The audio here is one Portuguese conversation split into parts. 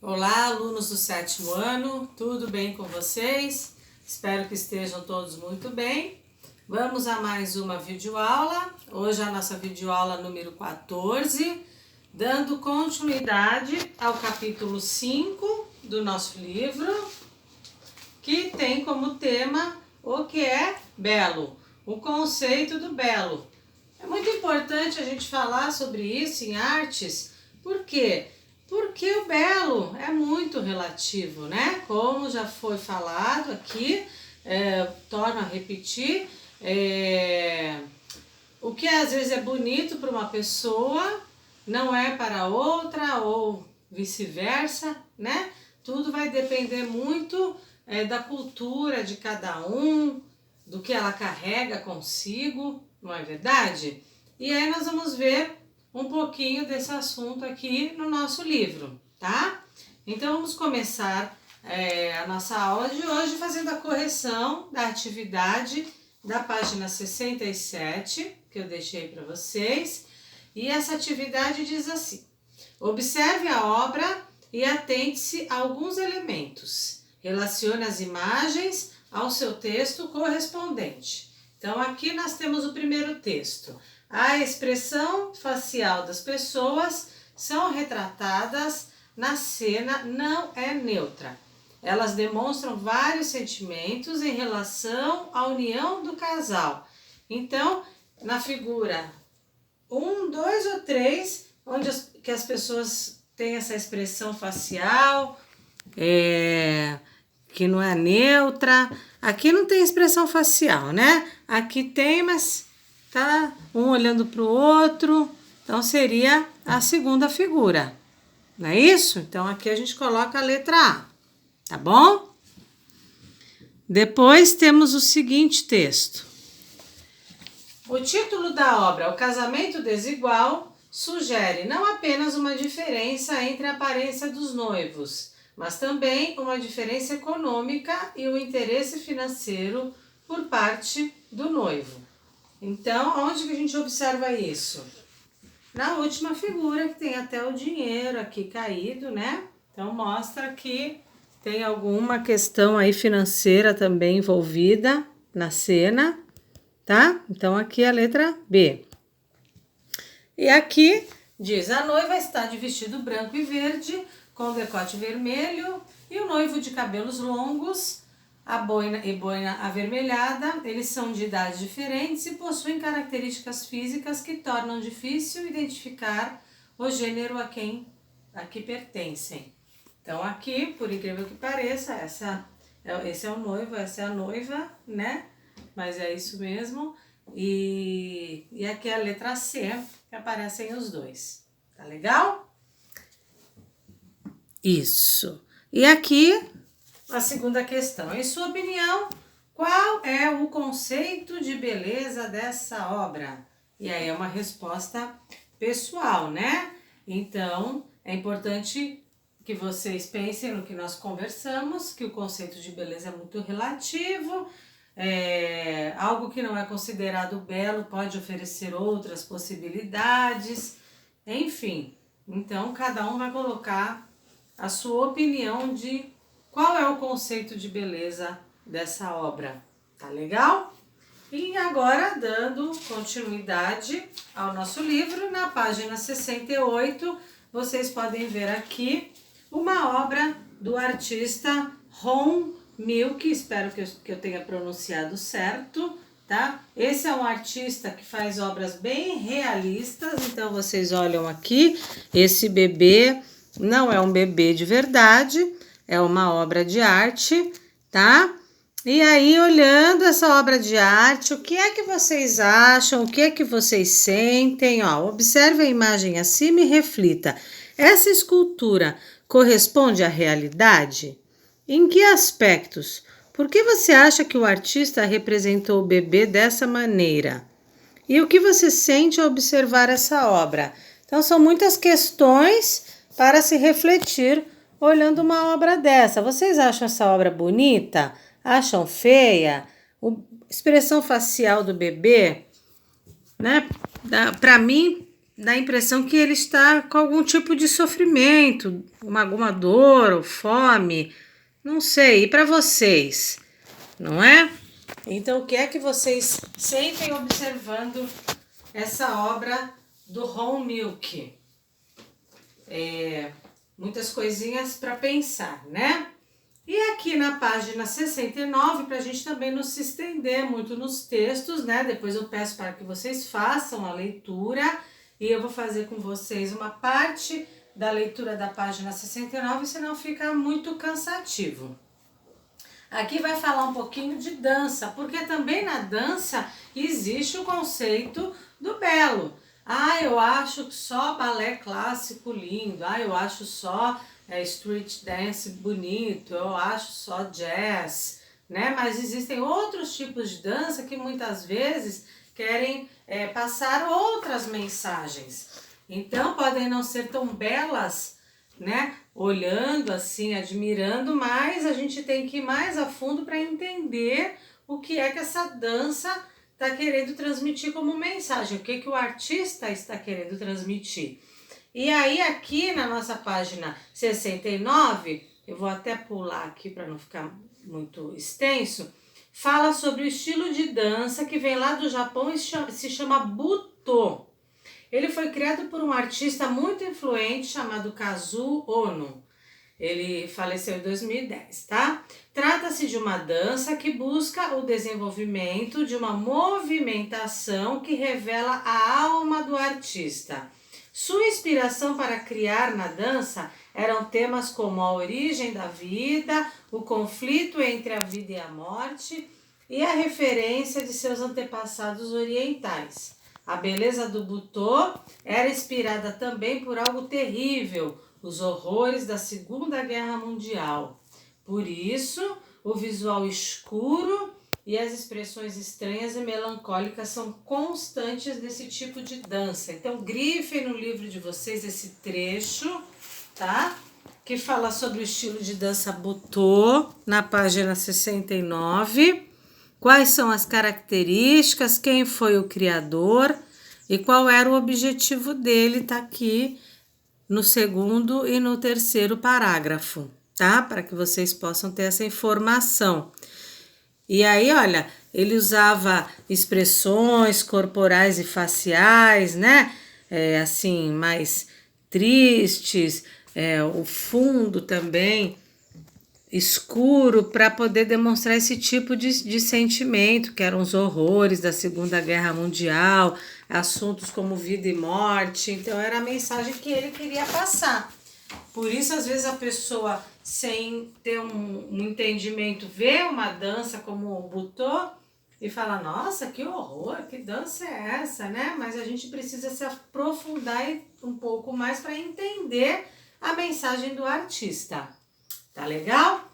Olá, alunos do 7º ano, tudo bem com vocês? Espero que estejam todos muito bem. Vamos a mais uma videoaula. Hoje a nossa videoaula número 14, dando continuidade ao capítulo 5 do nosso livro, que tem como tema o que é belo, o conceito do belo. É muito importante a gente falar sobre isso em artes, por quê? Porque o belo é muito relativo, né? Como já foi falado aqui, torno a repetir, o que às vezes é bonito para uma pessoa não é para outra ou vice-versa, né? Tudo vai depender muito da cultura de cada um, do que ela carrega consigo, não é verdade? E aí nós vamos ver um pouquinho desse assunto aqui no nosso livro, tá? Então vamos começar a nossa aula de hoje fazendo a correção da atividade da página 67, que eu deixei para vocês. E essa atividade diz assim: observe a obra e atente-se a alguns elementos. Relacione as imagens ao seu texto correspondente. Então aqui nós temos o primeiro texto. A expressão facial das pessoas são retratadas na cena, não é neutra. Elas demonstram vários sentimentos em relação à união do casal. Então, na figura 1, 2 ou 3, onde que as pessoas têm essa expressão facial, que não é neutra. Aqui não tem expressão facial, né? Aqui tem, mas tá um olhando para o outro, então seria a segunda figura, não é isso? Então aqui a gente coloca a letra A, tá bom? Depois temos o seguinte texto. O título da obra, O Casamento Desigual, sugere não apenas uma diferença entre a aparência dos noivos, mas também uma diferença econômica e o interesse financeiro por parte do noivo. Então, onde que a gente observa isso? Na última figura, que tem até o dinheiro aqui caído, né? Então, mostra que tem alguma questão aí financeira também envolvida na cena, tá? Então, aqui é a letra B. E aqui diz: a noiva está de vestido branco e verde, com decote vermelho, e o noivo de cabelos longos, a boina avermelhada. Eles são de idades diferentes e possuem características físicas que tornam difícil identificar o gênero a que pertencem. Então aqui, por incrível que pareça, esse é o noivo, essa é a noiva, né? Mas é isso mesmo. E aqui é a letra C, que aparecem os dois. Tá legal? Isso. E aqui a segunda questão. Em sua opinião, qual é o conceito de beleza dessa obra? E aí é uma resposta pessoal, né? Então, é importante que vocês pensem no que nós conversamos, que o conceito de beleza é muito relativo. Algo que não é considerado belo pode oferecer outras possibilidades. Enfim, então cada um vai colocar a sua opinião de qual é o conceito de beleza dessa obra, tá legal? E agora, dando continuidade ao nosso livro, na página 68, vocês podem ver aqui uma obra do artista Ron Milk, espero que eu tenha pronunciado certo, tá? Esse é um artista que faz obras bem realistas, então vocês olham aqui, esse bebê não é um bebê de verdade, é uma obra de arte, tá? E aí, olhando essa obra de arte, o que é que vocês acham? O que é que vocês sentem? Ó, observe a imagem acima e reflita. Essa escultura corresponde à realidade? Em que aspectos? Por que você acha que o artista representou o bebê dessa maneira? E o que você sente ao observar essa obra? Então, são muitas questões para se refletir olhando uma obra dessa. Vocês acham essa obra bonita? Acham feia? A expressão facial do bebê, né? Para mim, dá a impressão que ele está com algum tipo de sofrimento, alguma dor ou fome, não sei. E para vocês, não é? Então, o que é que vocês sentem observando essa obra do Ron Milk? Muitas coisinhas para pensar, né? E aqui na página 69, para a gente também não se estender muito nos textos, né? Depois eu peço para que vocês façam a leitura e eu vou fazer com vocês uma parte da leitura da página 69, senão fica muito cansativo. Aqui vai falar um pouquinho de dança, porque também na dança existe o conceito do belo. Eu acho só balé clássico lindo, eu acho só street dance bonito, eu acho só jazz, né? Mas existem outros tipos de dança que muitas vezes querem passar outras mensagens. Então podem não ser tão belas, né? Olhando assim, admirando, mas a gente tem que ir mais a fundo para entender o que é que essa dança está querendo transmitir como mensagem, o que que o artista está querendo transmitir. E aí aqui na nossa página 69, eu vou até pular aqui para não ficar muito extenso, fala sobre o estilo de dança que vem lá do Japão e se chama Buto. Ele foi criado por um artista muito influente chamado Kazuo Ono. Ele faleceu em 2010, tá? Trata-se de uma dança que busca o desenvolvimento de uma movimentação que revela a alma do artista. Sua inspiração para criar na dança eram temas como a origem da vida, o conflito entre a vida e a morte e a referência de seus antepassados orientais. A beleza do Butô era inspirada também por algo terrível, os horrores da Segunda Guerra Mundial. Por isso, o visual escuro e as expressões estranhas e melancólicas são constantes desse tipo de dança. Então, grifem no livro de vocês esse trecho, tá? Que fala sobre o estilo de dança Butô, na página 69. Quais são as características, quem foi o criador e qual era o objetivo dele, tá aqui no segundo e no terceiro parágrafo, tá? Para que vocês possam ter essa informação. E aí, olha, ele usava expressões corporais e faciais, né? Assim, mais tristes, o fundo também escuro para poder demonstrar esse tipo de sentimento, que eram os horrores da Segunda Guerra Mundial, assuntos como vida e morte. Então era a mensagem que ele queria passar. Por isso, às vezes, a pessoa, sem ter um entendimento, vê uma dança como o Butô e fala, nossa, que horror, que dança é essa, né? Mas a gente precisa se aprofundar um pouco mais para entender a mensagem do artista. Tá legal?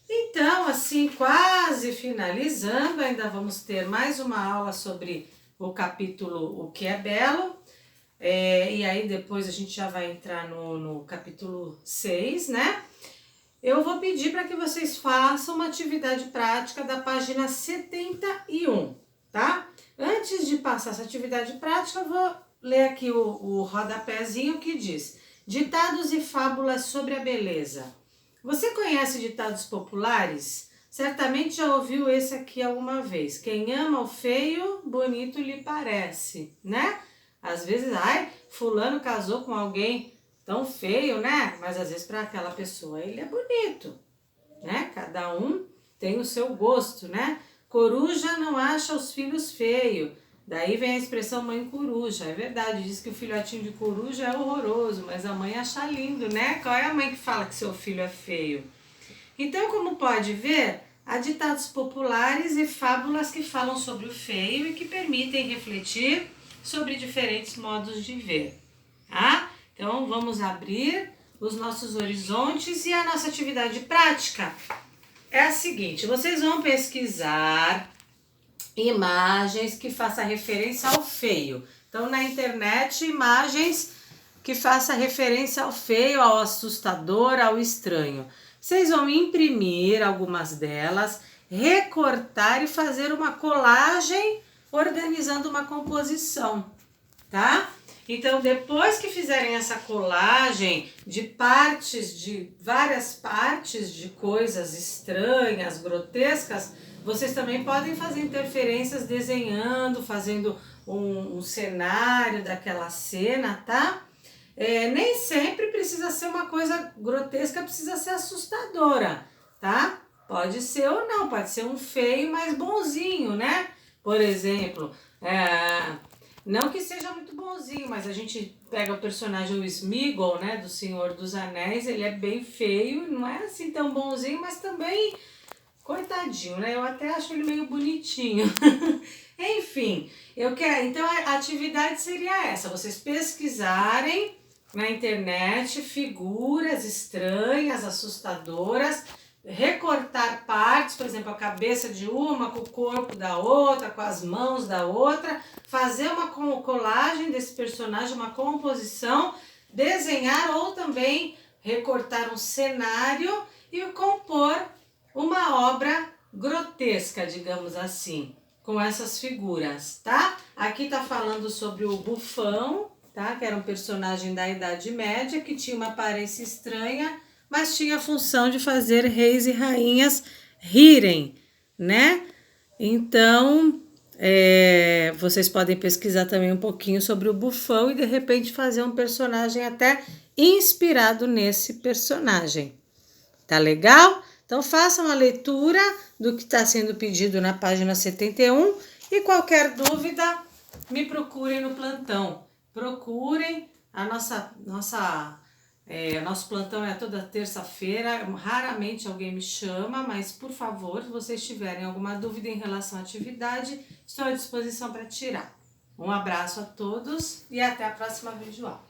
Então, assim, quase finalizando, ainda vamos ter mais uma aula sobre o capítulo O que é Belo. E aí depois a gente já vai entrar no capítulo 6, né? Eu vou pedir para que vocês façam uma atividade prática da página 71, tá? Antes de passar essa atividade prática, eu vou ler aqui o rodapézinho que diz: Ditados e fábulas sobre a beleza. Você conhece ditados populares? Certamente já ouviu esse aqui alguma vez. Quem ama o feio, bonito lhe parece, né? Às vezes, fulano casou com alguém tão feio, né? Mas às vezes para aquela pessoa ele é bonito, né? Cada um tem o seu gosto, né? Coruja não acha os filhos feios. Daí vem a expressão mãe coruja. É verdade, diz que o filhotinho de coruja é horroroso, mas a mãe acha lindo, né? Qual é a mãe que fala que seu filho é feio? Então, como pode ver, há ditados populares e fábulas que falam sobre o feio e que permitem refletir sobre diferentes modos de ver, tá? Então, vamos abrir os nossos horizontes e a nossa atividade prática é a seguinte: vocês vão pesquisar imagens que façam referência ao feio. Então, na internet, imagens que façam referência ao feio, ao assustador, ao estranho. Vocês vão imprimir algumas delas, recortar e fazer uma colagem organizando uma composição, tá? Então, depois que fizerem essa colagem de várias partes de coisas estranhas, grotescas, vocês também podem fazer interferências desenhando, fazendo um cenário daquela cena, tá? Nem sempre precisa ser uma coisa grotesca, precisa ser assustadora, tá? Pode ser ou não, pode ser um feio, mas bonzinho, né? Por exemplo, não que seja muito bonzinho, mas a gente pega o personagem o Sméagol, né, do Senhor dos Anéis, ele é bem feio, não é assim tão bonzinho, mas também coitadinho, né? Eu até acho ele meio bonitinho. Enfim, então a atividade seria essa, vocês pesquisarem na internet figuras estranhas, assustadoras, recortar partes, por exemplo, a cabeça de uma com o corpo da outra, com as mãos da outra, fazer uma colagem desse personagem, uma composição, desenhar ou também recortar um cenário e compor uma obra grotesca, digamos assim, com essas figuras, tá? Aqui tá falando sobre o Bufão, tá? Que era um personagem da Idade Média que tinha uma aparência estranha, mas tinha a função de fazer reis e rainhas rirem, né? Então, vocês podem pesquisar também um pouquinho sobre o Bufão e de repente fazer um personagem até inspirado nesse personagem. Tá legal? Então, façam a leitura do que está sendo pedido na página 71 e qualquer dúvida, me procurem no plantão. Procurem, nosso plantão é toda terça-feira, raramente alguém me chama, mas por favor, se vocês tiverem alguma dúvida em relação à atividade, estou à disposição para tirar. Um abraço a todos e até a próxima videoaula.